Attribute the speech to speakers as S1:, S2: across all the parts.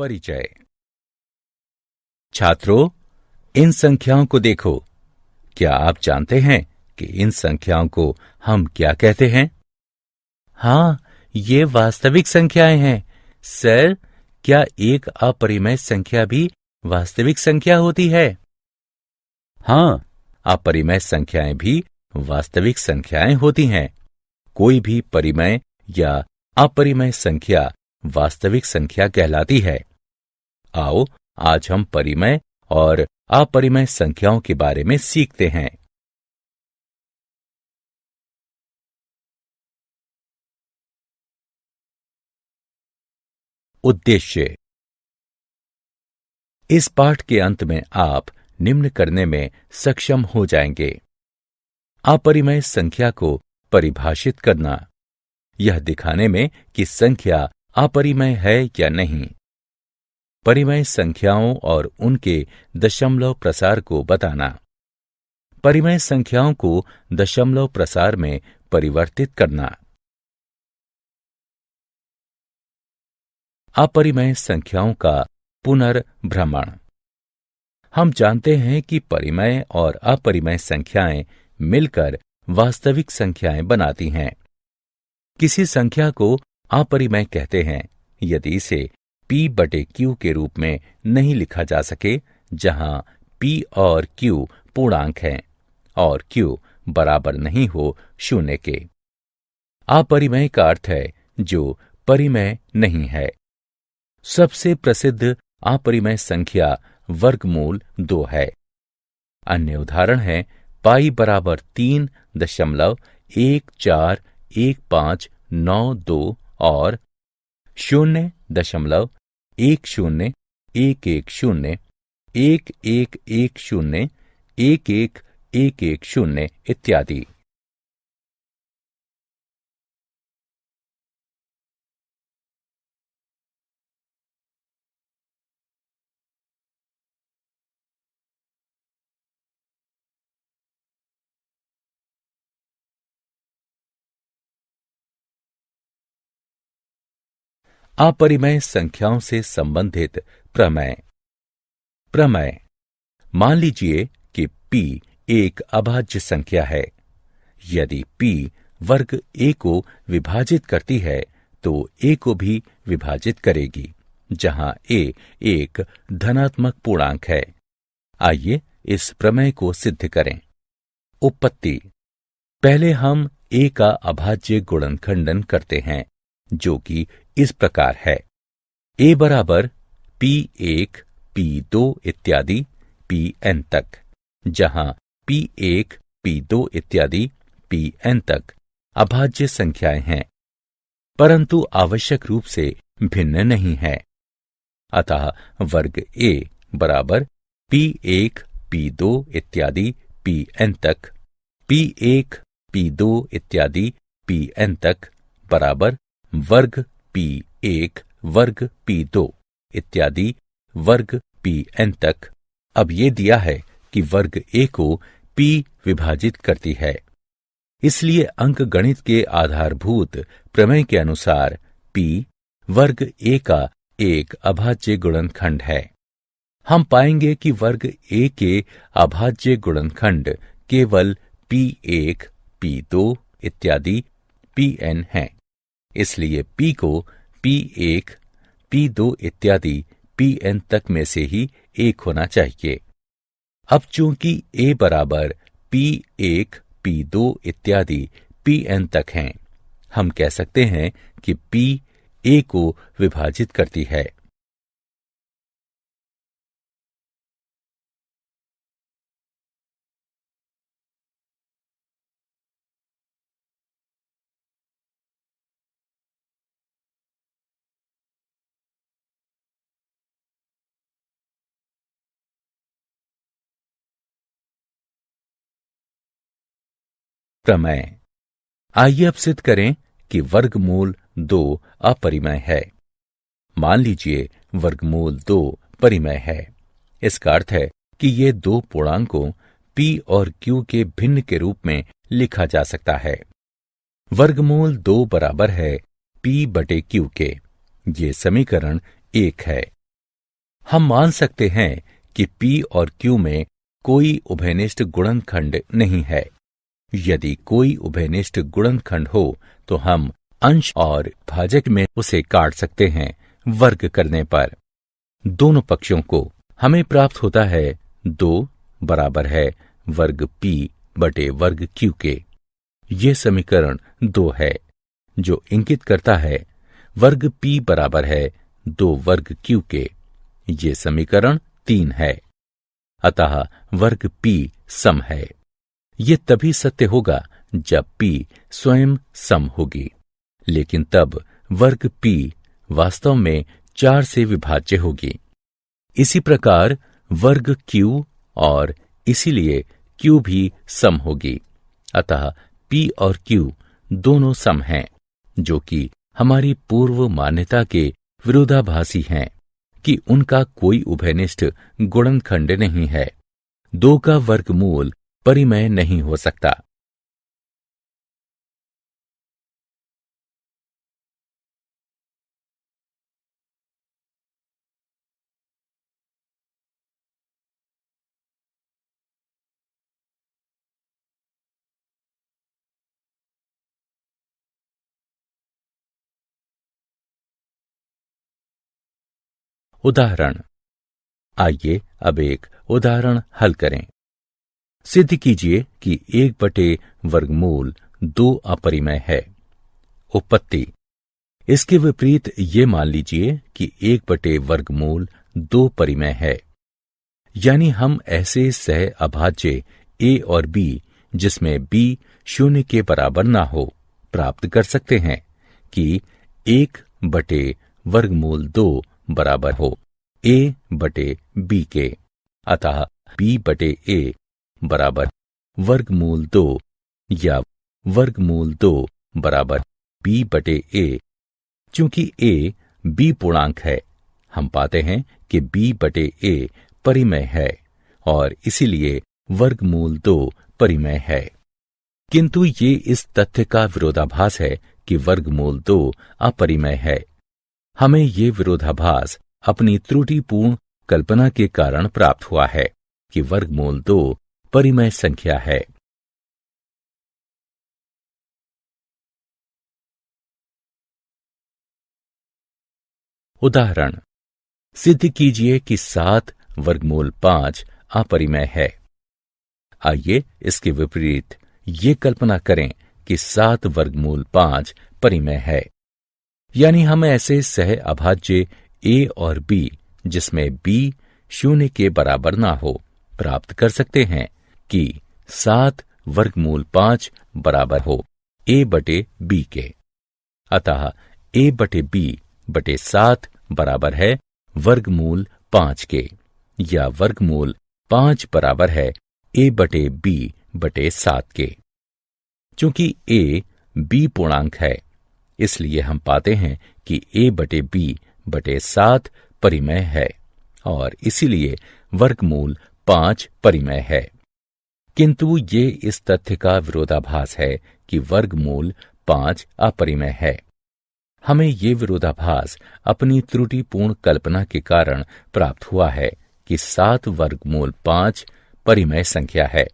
S1: परिचय। छात्रों, इन संख्याओं को देखो। क्या आप जानते हैं कि इन संख्याओं को हम क्या कहते हैं? हाँ, ये वास्तविक संख्याएं हैं। सर, क्या एक अपरिमेय संख्या भी वास्तविक संख्या होती है? हाँ, अपरिमेय संख्याएं भी वास्तविक संख्याएं होती हैं। कोई भी परिमेय या अपरिमेय संख्या वास्तविक संख्या कहलाती है। आओ, आज हम परिमेय और अपरिमेय संख्याओं के बारे में सीखते हैं। उद्देश्य। इस पाठ के अंत में आप निम्न करने में सक्षम हो जाएंगे। अपरिमेय संख्या को परिभाषित करना, यह दिखाने में कि संख्या अपरिमेय है या नहीं। परिमेय संख्याओं और उनके दशमलव प्रसार को बताना। परिमेय संख्याओं को दशमलव प्रसार में परिवर्तित करना। अपरिमेय संख्याओं का पुनर्भ्रमण। हम जानते हैं कि परिमेय और अपरिमेय संख्याएं मिलकर वास्तविक संख्याएं बनाती हैं। किसी संख्या को अपरिमेय कहते हैं यदि इसे p/q के रूप में नहीं लिखा जा सके, जहां p और q पूर्णांक हैं और q बराबर नहीं हो 0 के। अपरिमेय का अर्थ है जो परिमेय नहीं है। सबसे प्रसिद्ध अपरिमेय संख्या वर्गमूल 2 है। अन्य उदाहरण है पाई बराबर 3.141592 और 0.111011101110 इत्यादि। अपरिमेय संख्याओं से संबंधित प्रमेय। प्रमेय। मान लीजिए कि p एक अभाज्य संख्या है। यदि p वर्ग a को विभाजित करती है तो a को भी विभाजित करेगी, जहां a एक धनात्मक पूर्णांक है। आइए इस प्रमेय को सिद्ध करें। उत्पत्ति। पहले हम a का अभाज्य गुणनखंडन करते हैं, जो कि इस प्रकार है। a बराबर p1 p2 इत्यादि pn तक, जहां p1 p2 इत्यादि pn तक अभाज्य संख्याएं हैं, परंतु आवश्यक रूप से भिन्न नहीं है। अतः वर्ग a बराबर p1 p2 इत्यादि pn तक, p1 p2 इत्यादि pn तक बराबर वर्ग p1 वर्ग p2 इत्यादि वर्ग pn तक। अब ये दिया है कि वर्ग a को p विभाजित करती है, इसलिए अंकगणित के आधारभूत प्रमेय के अनुसार p वर्ग a का एक अभाज्य गुणनखंड है। हम पाएंगे कि वर्ग a के अभाज्य गुणनखंड केवल p1 p2 इत्यादि pn हैं। इसलिए p को p1 p2 इत्यादि pn तक में से ही एक होना चाहिए। अब चूंकि a बराबर p1 p2 इत्यादि pn तक हैं, हम कह सकते हैं कि p a को विभाजित करती है। प्रमेय। आइए अब सिद्ध करें कि वर्गमूल 2 अपरिमेय है। मान लीजिए वर्गमूल 2 परिमेय है। इसका अर्थ है कि ये दो पूर्णांकों p और q के भिन्न के रूप में लिखा जा सकता है। वर्गमूल 2 बराबर है p/q के। ये समीकरण 1 है। हम मान सकते हैं कि P और Q में कोई उभयनिष्ठ गुणनखंड नहीं है। यदि कोई उभयनिष्ठ गुणनखंड हो तो हम अंश और भाजक में उसे काट सकते हैं वर्ग करने पर दोनों पक्षों को। हमें प्राप्त होता है 2 बराबर है वर्ग P बटे वर्ग Q के। ये समीकरण 2 है जो इंगित करता है वर्ग P बराबर है 2 वर्ग Q के। ये समीकरण 3 है। अतः वर्ग P सम है। ये तभी सत्य होगा जब P स्वयं सम होगी, लेकिन तब वर्ग P वास्तव में 4 से विभाज्य होगी। इसी प्रकार वर्ग Q और इसीलिए Q भी सम होगी। अतः P और Q दोनों सम हैं, जो कि हमारी पूर्व मान्यता के विरोधाभासी हैं कि उनका कोई उभयनिष्ठ गुणनखंड नहीं है। 2 का वर्गमूल परिमेय नहीं हो सकता। उदाहरण। आइए अब एक उदाहरण हल करें। सिद्ध कीजिए कि 1 बटे वर्गमूल 2 अपरिमेय है। उत्पत्ति। इसके विपरीत ये मान लीजिए कि 1 बटे वर्गमूल 2 परिमेय है। यानी हम ऐसे सह अभाज्य a और b जिसमें b 0 के बराबर ना हो प्राप्त कर सकते हैं कि 1 बटे वर्गमूल 2 बराबर हो a बटे b के। अतः b बटे a बराबर वर्गमूल 2 या वर्गमूल 2 बराबर b बटे a। चूंकि a b पूर्णांक है, हम पाते हैं कि b बटे a परिमेय है और इसीलिए वर्गमूल 2 परिमेय है। किंतु ये इस तथ्य का विरोधाभास है कि वर्गमूल 2 अपरिमेय है। हमें ये विरोधाभास अपनी त्रुटिपूर्ण कल्पना के कारण प्राप्त हुआ है कि वर्गमूल 2 परिमेय संख्या है। उदाहरण। सिद्ध कीजिए कि 7 वर्गमूल 5 अपरिमेय है। आइए इसके विपरीत ये कल्पना करें कि 7 वर्गमूल 5 परिमेय है। यानी हम ऐसे सह अभाज्य a और b जिसमें b 0 के बराबर ना हो प्राप्त कर सकते हैं कि 7 वर्गमूल 5 बराबर हो a बटे b के। अतः a बटे b बटे 7 बराबर है वर्गमूल 5 के, या वर्गमूल 5 बराबर है a बटे b बटे 7 के। चूंकि a b पूर्णांक है, इसलिए हम पाते हैं कि a बटे b बटे 7 परिमेय है और इसीलिए वर्गमूल 5 परिमेय है। किंतु ये इस तथ्य का विरोधाभास है कि वर्गमूल 5 अपरिमेय है। हमें ये विरोधाभास अपनी त्रुटिपूर्ण कल्पना के कारण प्राप्त हुआ है कि 7 वर्गमूल 5 परिमेय संख्या है।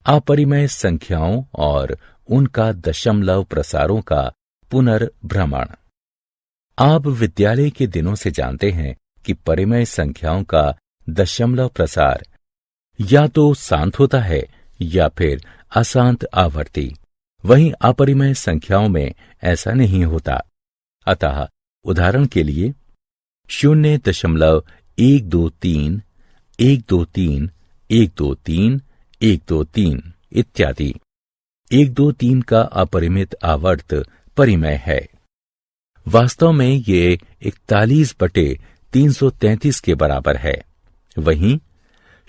S1: अपरिमेय संख्याओं और उनका दशमलव प्रसारों का पुनर्भ्रमण। आप विद्यालय के दिनों से जानते हैं कि परिमेय संख्याओं का दशमलव प्रसार या तो शांत होता है या फिर अशांत आवर्ती। वहीं अपरिमेय संख्याओं में ऐसा नहीं होता। अतः उदाहरण के लिए 0.123, 123, 123, 123 इत्यादि। 123 का अपरिमित आवर्त परिमेय है। वास्तव में ये 41/333 के बराबर है। वहीं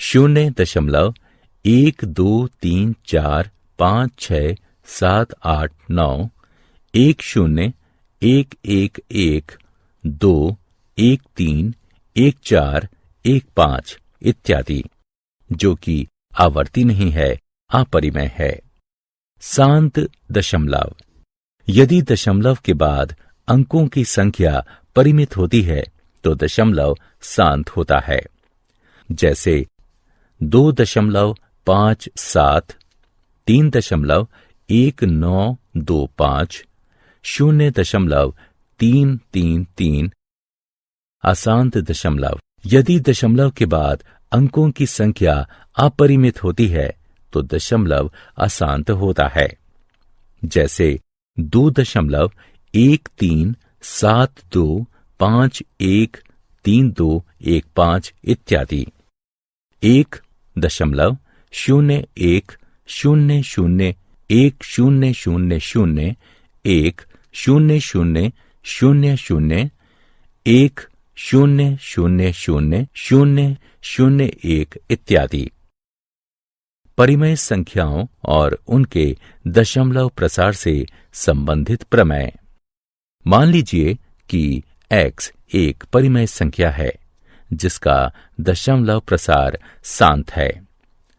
S1: 0.123456789 101111 2, 1, 3, 1, 4, 1, 5 इत्यादि, जो कि आवर्ती नहीं है, अपरिमेय है। शांत दशमलव। यदि दशमलव के बाद अंकों की संख्या परिमित होती है तो दशमलव शांत होता है। जैसे 2.57, 3.1925, 0.333 अशांत दशमलव। यदि दशमलव के बाद अंकों की संख्या अपरिमित होती है तो दशमलव अशांत होता है। जैसे 2.1372513215 इत्यादि। 1.01001001000 1000001 इत्यादि। परिमेय संख्याओं और उनके दशमलव प्रसार से संबंधित प्रमेय। मान लीजिए कि x एक परिमेय संख्या है जिसका दशमलव प्रसार शांत है।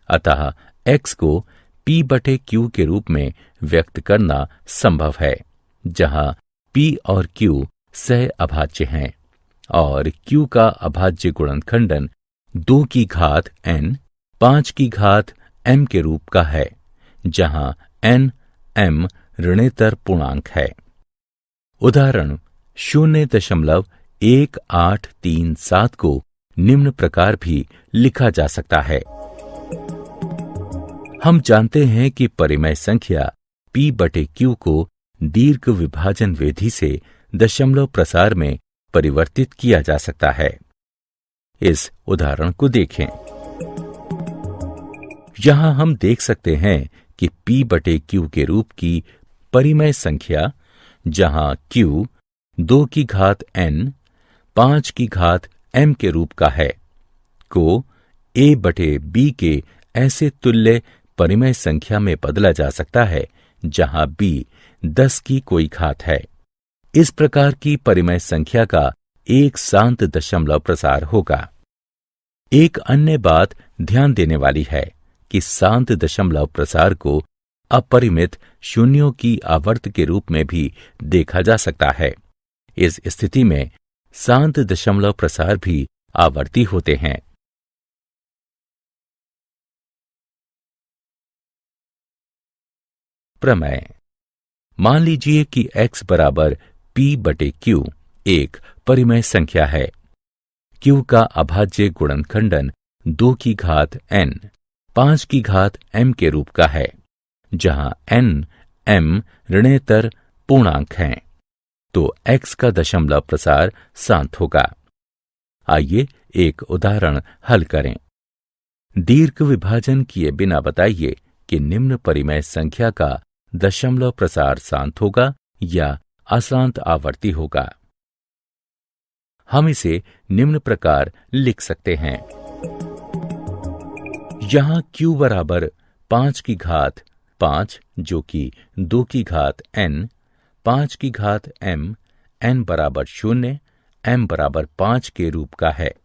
S1: अतः x को p/q के रूप में व्यक्त करना संभव है, जहां p और q सह अभाज्य हैं और q का अभाज्य गुणनखंडन 2 की घात n 5 की घात m के रूप का है, जहां n m ऋणेतर पूर्णांक है। उदाहरण 0.1837 को निम्न प्रकार भी लिखा जा सकता है। हम जानते हैं कि परिमेय संख्या p/q को दीर्घ विभाजन विधि से दशमलव प्रसार में परिवर्तित किया जा सकता है। इस उदाहरण को देखें। यहां हम देख सकते हैं कि p/q के रूप की परिमेय संख्या, जहां q 2 की घात n 5 की घात m के रूप का है, को a/b के ऐसे तुल्य परिमेय संख्या में बदला जा सकता है जहां b 10 की कोई घात है। इस प्रकार की परिमेय संख्या का एक शांत दशमलव प्रसार होगा। एक अन्य बात ध्यान देने वाली है कि शांत दशमलव प्रसार को अपरिमित शून्यों की आवर्त के रूप में भी देखा जा सकता है। इस स्थिति में शांत दशमलव प्रसार भी आवर्ती होते हैं। प्रमेय। मान लीजिए कि x बराबर p/q एक परिमेय संख्या है। q का अभाज्य गुणनखंडन 2 की घात n 5 की घात m के रूप का है, जहां n m ऋणेतर पूर्णांक हैं, तो x का दशमलव प्रसार शांत होगा। आइए एक उदाहरण हल करें। दीर्घ विभाजन किए बिना बताइए कि निम्न परिमेय संख्या का दशमलव प्रसार शांत होगा या अशांत आवर्ती होगा। हम इसे निम्न प्रकार लिख सकते हैं। यहां q बराबर 5 की घात 5, जो कि 2 की घात n 5 की घात m n बराबर 0 m बराबर 5 के रूप का है।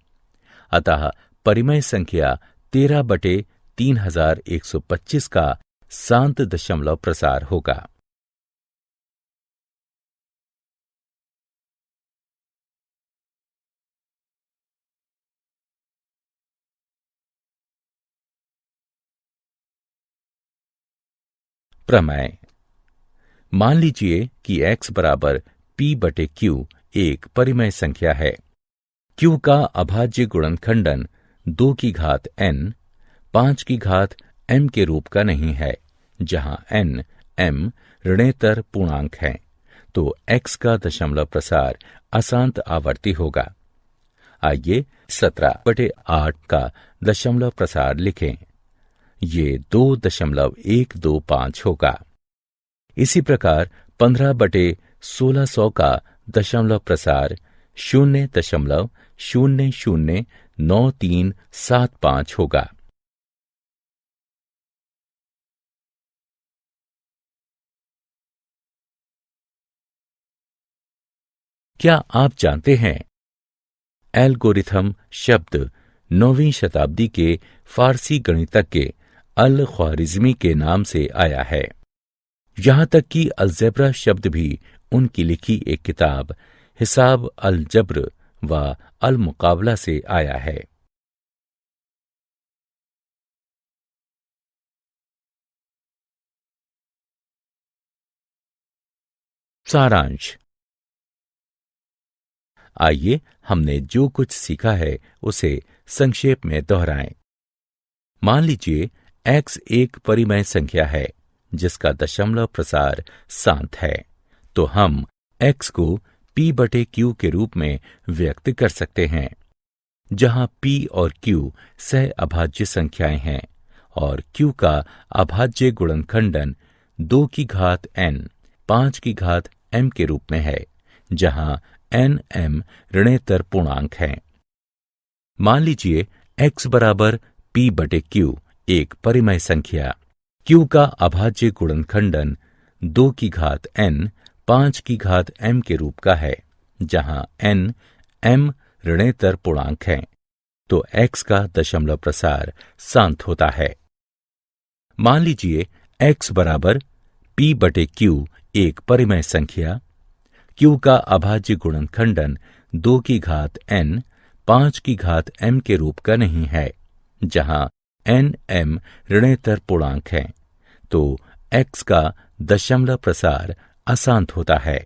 S1: अतः परिमेय संख्या 13/3125 का शांत दशमलव प्रसार होगा। प्रमेय। मान लीजिए कि x बराबर p/q एक परिमेय संख्या है। q का अभाज्य गुणनखंडन 2 की घात n 5 की घात m के रूप का नहीं है, जहां n m ऋणेतर पूर्णांक है, तो x का दशमलव प्रसार अशांत आवर्ती होगा। आइए 17/8 का दशमलव प्रसार लिखें। ये 2.125 होगा। इसी प्रकार 15/1600 का दशमलव प्रसार 0.009375 होगा। क्या आप जानते हैं, एल्गोरिथम शब्द 9वीं शताब्दी के फारसी गणितज्ञ अल ख्वारिज़मी के नाम से आया है। यहाँ तक कि अलजेब्रा शब्द भी उनकी लिखी एक किताब हिसाब अल जब्र व अल मुकाबला से आया है। सारांश। आइए हमने जो कुछ सीखा है उसे संक्षेप में दोहराएं। मान लीजिए x एक परिमेय संख्या है जिसका दशमलव प्रसार शांत है, तो हम x को p/q के रूप में व्यक्त कर सकते हैं, जहां p और q सह अभाज्य संख्याएं हैं और q का अभाज्य गुणनखंडन 2 की घात n 5 की घात m के रूप में है, जहां n m ऋणेतर पूर्णांक हैं। मान लीजिए x बराबर p/q एक परिमेय संख्या q का अभाज्य गुणनखंडन 2 की घात n 5 की घात m के रूप का है, जहां n m ऋणेतर पूर्णांक हैं, तो x का दशमलव प्रसार शांत होता है। मान लीजिए x बराबर p/q एक परिमेय संख्या q का अभाज्य गुणनखंडन 2 की घात n 5 की घात m के रूप का नहीं है, जहां n m ऋणेतर पूर्णांक हैं, तो x का दशमलव प्रसार अशांत होता है।